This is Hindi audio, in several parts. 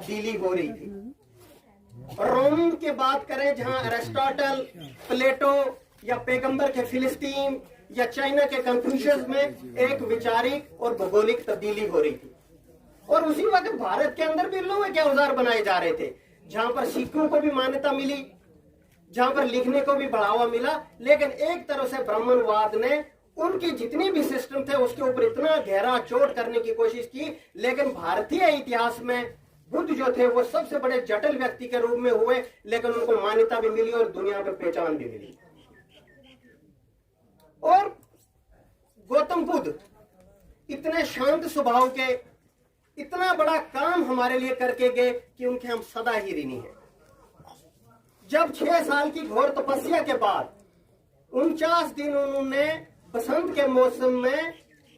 तब्दीली हो रही थी। रोम की बात करें, जहां अरिस्टोटल, प्लेटो या पैगंबर के फिलिस्तीन या चाइना के कन्फ्यूशियस में एक वैचारिक और भौगोलिक तब्दीली हो रही थी। और उसी वक्त भारत के अंदर भी लोहे के औजार बनाए जा रहे थे, जहां पर सिखों को भी मान्यता मिली, जहां पर लिखने को भी बढ़ावा मिला। लेकिन एक तरह से ब्राह्मणवाद ने उनकी जितनी भी सिस्टम थे उसके ऊपर इतना गहरा चोट करने की कोशिश की। लेकिन भारतीय इतिहास में बुद्ध जो थे वो सबसे बड़े जटिल व्यक्ति के रूप में हुए, लेकिन उनको मान्यता भी मिली और दुनिया में पहचान भी मिली। और गौतम बुद्ध इतने शांत स्वभाव के, इतना बड़ा काम हमारे लिए करके गए कि उनके हम सदा ही ऋणी हैं। जब 6 साल की घोर तपस्या के बाद 49 दिन उन्होंने बसंत के मौसम में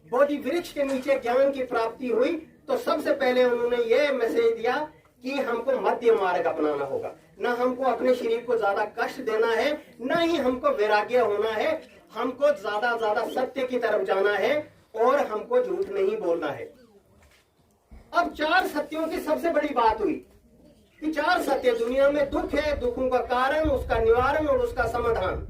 बोधि वृक्ष के नीचे ज्ञान की प्राप्ति हुई, तो सबसे पहले उन्होंने ये मैसेज दिया कि हमको मध्य मार्ग अपनाना होगा। ना हमको अपने शरीर को ज्यादा कष्ट देना है, ना ही हमको वैराग्य होना है। हमको ज्यादा सत्य की तरफ जाना है और हमको झूठ नहीं बोलना है। अब 4 सत्यों की सबसे बड़ी बात हुई कि 4 सत्य दुनिया में दुख है, दुखों का कारण, उसका निवारण और उसका समाधान।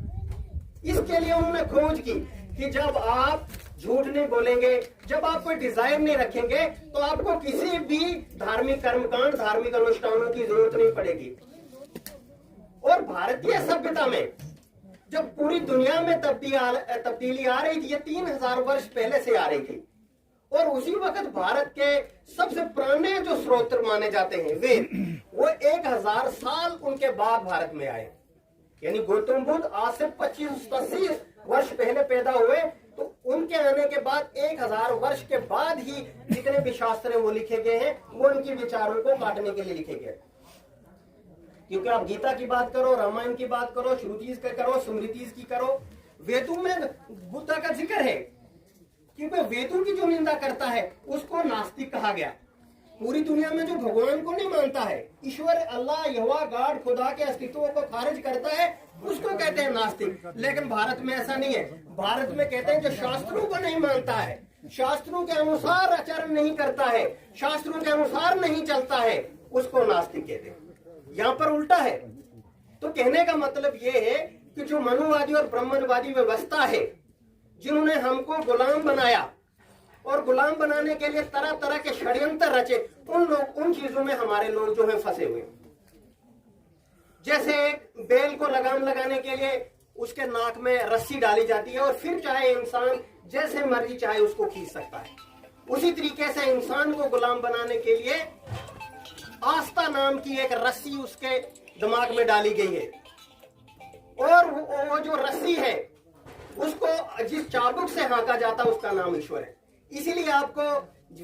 इसके लिए उन्होंने खोज की कि जब आप झूठ नहीं बोलेंगे, जब आप कोई डिजायर नहीं रखेंगे, तो आपको किसी भी धार्मिक कर्मकांड, धार्मिक अनुष्ठानों की जरूरत नहीं पड़ेगी। और भारतीय सभ्यता में जब पूरी दुनिया में तब्दीली आ रही थी, ये 3000 वर्ष पहले से आ रही थी। और उसी वक्त भारत के सबसे पुराने जो स्रोत माने जाते हैं वेद, वो 1000 साल उनके बाद भारत में आए। यानी गौतम बुद्ध आज से 25-80 वर्ष पहले पैदा हुए, तो उनके आने के बाद 1000 वर्ष के बाद ही जितने भी शास्त्र हैं वो लिखे गए हैं, वो उनके विचारों को काटने के लिए लिखे गए। क्योंकि आप गीता की बात करो, रामायण की बात करो, श्रुतिज का करो, स्मृतिज की करो, वेदों में बुद्ध का जिक्र है। क्योंकि वेदों की जो निंदा करता है उसको नास्तिक कहा गया। पूरी दुनिया में जो भगवान को नहीं मानता है, ईश्वर, अल्लाह, यहोवा, गॉड, खुदा के अस्तित्व को खारिज करता है, उसको कहते हैं नास्तिक। लेकिन भारत में ऐसा नहीं है। भारत में कहते हैं जो शास्त्रों को नहीं मानता है, शास्त्रों के अनुसार आचरण नहीं करता है, शास्त्रों के अनुसार नहीं चलता है, उसको नास्तिक कहते हैं। यहाँ पर उल्टा है। तो कहने का मतलब ये है कि जो मनुवादी और ब्राह्मणवादी व्यवस्था है, जिन्होंने हमको गुलाम बनाया और गुलाम बनाने के लिए तरह तरह के षड्यंत्र रचे, उन चीजों में हमारे लोग जो है फंसे हुए। जैसे बैल को लगाम लगाने के लिए उसके नाक में रस्सी डाली जाती है और फिर चाहे इंसान जैसे मर्जी चाहे उसको खींच सकता है, उसी तरीके से इंसान को गुलाम बनाने के लिए आस्था नाम की एक रस्सी उसके दिमाग में डाली गई है। और वो जो रस्सी है उसको जिस चाबुक से हाँका जाता उसका नाम ईश्वर है। इसीलिए आपको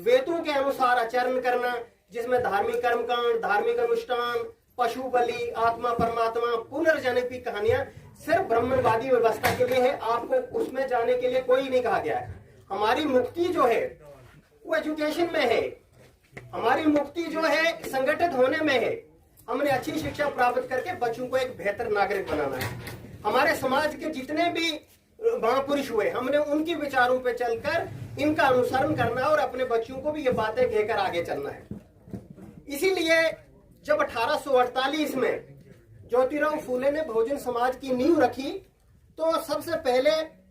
वेदों के अनुसार आचरण करना, जिसमें धार्मिक कर्मकांड, धार्मिक अनुष्ठान, पशु बलि, आत्मा परमात्मा, पुनर्जन्म की कहानियां सिर्फ ब्राह्मणवादी व्यवस्था के लिए है। आपको उसमें जाने के लिए कोई नहीं कहा गया है। हमारी मुक्ति जो है वो एजुकेशन में है, हमारी मुक्ति जो है संगठित होने में है। हमने अच्छी शिक्षा प्राप्त करके बच्चों को एक बेहतर नागरिक बनाना है। हमारे समाज के जितने भी महापुरुष हुए, हमने उनके विचारों पे चलकर इनका अनुसरण करना और अपने बच्चों को भी ये बातें कहकर आगे चलना है। इसीलिए जब 1848 में ज्योतिराव फूले ने बहुजन समाज की नींव रखी, तो सबसे पहले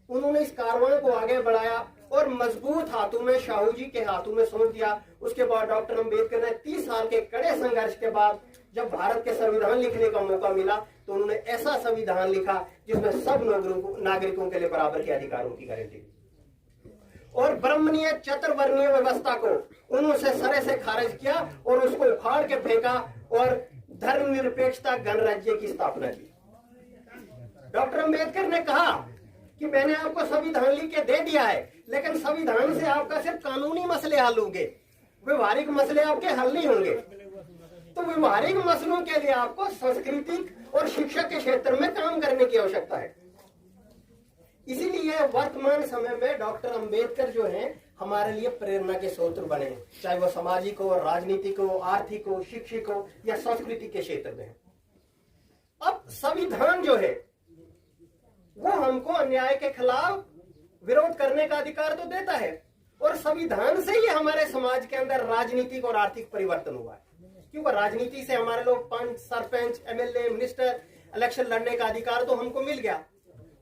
उन्होंने इस कारवां को आगे बढ़ाया और मजबूत हाथों में, शाहू जी के हाथों में सौंप दिया। उसके बाद डॉक्टर अम्बेडकर ने 30 साल के कड़े संघर्ष के बाद जब भारत के संविधान लिखने का मौका मिला, तो उन्होंने ऐसा संविधान लिखा जिसमें सब नागरिकों के लिए बराबर के अधिकारों की गारंटी। और ब्राह्मणीय चतुर्वर्णीय व्यवस्था को उन्होंने सरे से खारिज किया और उसको उखाड़ के फेंका और धर्मनिरपेक्षता गणराज्य की स्थापना की। डॉक्टर अम्बेडकर ने कहा कि मैंने आपको संविधान लिख के दे दिया है, लेकिन संविधान से आपका सिर्फ कानूनी मसले हल होंगे, व्यवहारिक मसले आपके हल नहीं होंगे। तो व्यवहारिक मसलों के लिए आपको सांस्कृतिक और शिक्षा के क्षेत्र में काम करने की आवश्यकता है। इसीलिए वर्तमान समय में डॉक्टर अंबेडकर जो है हमारे लिए प्रेरणा के स्रोत बने, चाहे वो सामाजिक हो, राजनीतिक हो, आर्थिक हो, शिक्षिक हो या सांस्कृतिक के क्षेत्र में। अब संविधान जो है वो हमको अन्याय के खिलाफ विरोध करने का अधिकार तो देता है, और संविधान से ही हमारे समाज के अंदर राजनीतिक और आर्थिक परिवर्तन हुआ है। क्योंकि राजनीति से हमारे लोग पंच, सरपंच, एमएलए, मिनिस्टर इलेक्शन लड़ने का अधिकार तो हमको मिल गया,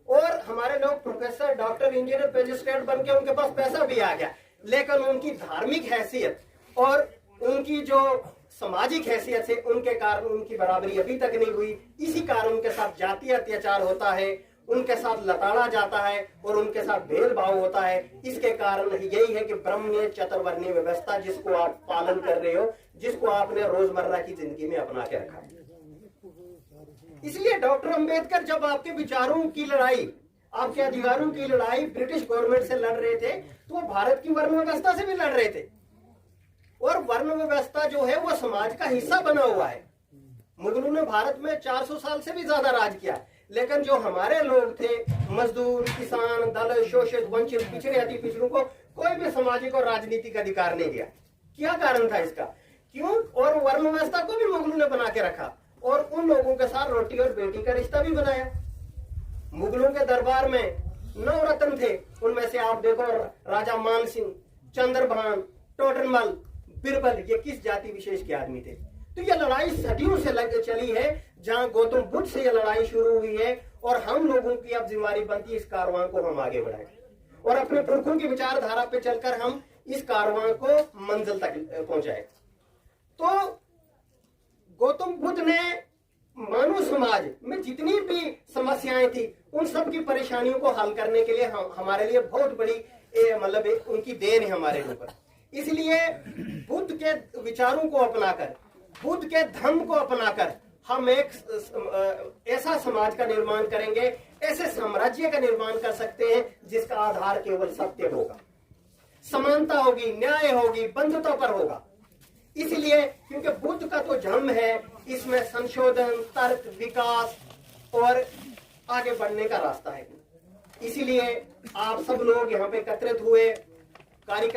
और हमारे लोग प्रोफेसर, डॉक्टर, इंजीनियर, मजिस्ट्रेट बन के उनके पास पैसा भी आ गया, लेकिन उनकी धार्मिक हैसियत और उनकी जो सामाजिक हैसियत से उनके कारण उनकी बराबरी अभी तक नहीं हुई। इसी कारण उनके साथ जातीय अत्याचार होता है, उनके साथ लताड़ा जाता है और उनके साथ भेदभाव होता है। इसके कारण यही है कि ब्राह्मण चतुर्वर्णीय व्यवस्था जिसको आप पालन कर रहे हो, जिसको आपने रोजमर्रा की जिंदगी में अपना के रखा है। इसलिए डॉक्टर अंबेडकर जब आपके विचारों की लड़ाई, आपके अधिकारों की लड़ाई ब्रिटिश गवर्नमेंट से लड़ रहे थे, तो वो भारत की वर्ण व्यवस्था से भी लड़ रहे थे। और वर्ण व्यवस्था जो है वो समाज का हिस्सा बना हुआ है। मुगलों ने भारत में 400 साल से भी ज्यादा राज किया, लेकिन जो हमारे लोग थे, मजदूर, किसान, दलित, शोषित, वंचित, पिछड़े, अति पिछड़ों को कोई भी सामाजिक और राजनीतिक अधिकार नहीं दिया। क्या कारण था इसका? क्यों? और वर्ण व्यवस्था को भी मुगलों ने बना के रखा और उन लोगों के साथ रोटी और बेटी का रिश्ता भी बनाया। मुगलों के दरबार में 9 रत्न थे, उनमें से आप देखो राजा मान सिंह, चंद्रभान, टोडरमल, बिरबल, ये किस जाति विशेष के आदमी थे। तो ये लड़ाई सदियों से लग चली है, जहां गौतम बुद्ध से ये लड़ाई शुरू हुई है, और हम लोगों की अब जिम्मेदारी बनती है इस कारवां को हम आगे बढ़ाएं और अपने पुरखों की विचारधारा पे चलकर हम इस कारवां को मंजिल तक पहुंचाए। तो गौतम बुद्ध ने मानव समाज में जितनी भी समस्याएं थी उन सब की परेशानियों को हल करने के लिए हमारे लिए बहुत बड़ी मतलब उनकी देन है हमारे ऊपर। इसलिए बुद्ध के विचारों को अपनाकर, बुद्ध के धर्म को अपनाकर हम एक ऐसा समाज का निर्माण करेंगे, ऐसे साम्राज्य का निर्माण कर सकते हैं जिसका आधार केवल सत्य होगा, समानता होगी, न्याय होगी, बंधुता पर होगा। इसलिए क्योंकि बुद्ध का तो जन्म है, इसमें संशोधन, तर्क, विकास और आगे बढ़ने का रास्ता है। इसीलिए आप सब लोग यहाँ पे एकत्रित हुए, कार्यक्रम